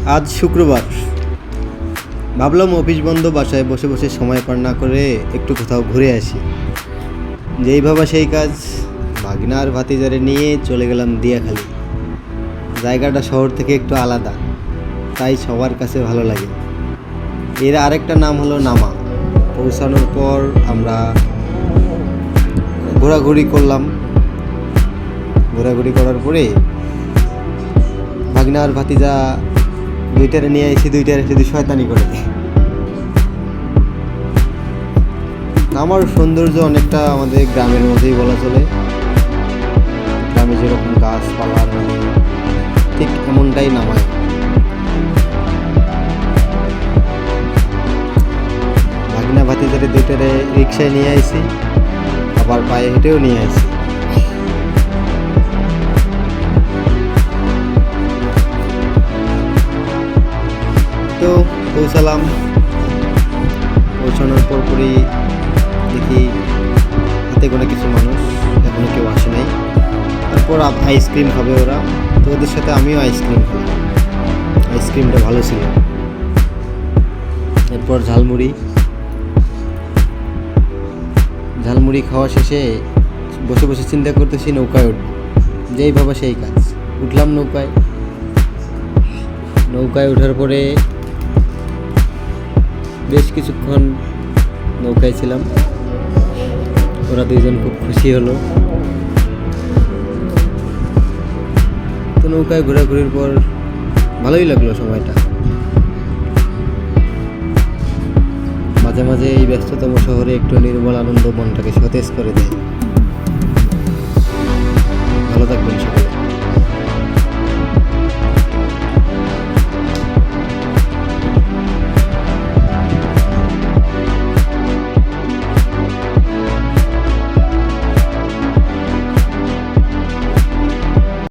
আজ শুক্রবার, ভাবলাম অফিস বন্ধ, বাসায় বসে বসে সময় পার না করে একটু কোথাও ঘুরে আসি। যেই ভাবা সেই কাজ, ভাগনার ভাতিজারে নিয়ে চলে গেলাম দিয়াখালি। জায়গাটা শহর থেকে একটু আলাদা, তাই সবার কাছে ভালো লাগে। এর আরেকটা নাম হলো নামা। পৌঁছানোর পর আমরা ঘোরাঘুরি করলাম। ঘোরাঘুরি করার পরে ভাগনার ভাতিজা দুইটারে নিয়ে এসে দুইটারে শুধু শয়তানি করে। আমার সৌন্দর্য অনেকটা আমাদের গ্রামের মধ্যেই বলা চলে। গ্রামে যেরকম গাছপালা ঠিক এমনটাই নামায়। ভাগনা ভাতিজারে দুইটারে রিক্সায় নিয়ে আইছি, আবার পায়ে হেঁটেও নিয়ে আইছি। তো পৌঁছালাম। পৌঁছানোর পরপরই দেখি হাতে গোনা কিছু মানুষ, এখনো কেউ আসে নাই। তারপর আইসক্রিম খাবে ওরা, তো ওদের সাথে আমিও আইসক্রিম খাই। আইসক্রিমটা ভালো ছিল। এরপর ঝালমুড়ি খাওয়া শেষে বসে বসে চিন্তা করতেছি নৌকায় উঠব। যেই ভাবা সেই কাজ, উঠলাম নৌকায় ওঠার পরে বেশ কিছুক্ষণ নৌকায় ছিলাম। ওরা দুইজন খুব খুশি হলো। তো নৌকায় ঘোরাঘুরির পর ভালোই লাগলো সময়টা। মাঝে মাঝে এই ব্যস্ততম শহরে একটু নির্মল আনন্দ মনটাকে সতেজ করে দেয়। ভালো থাকবেন সবাই।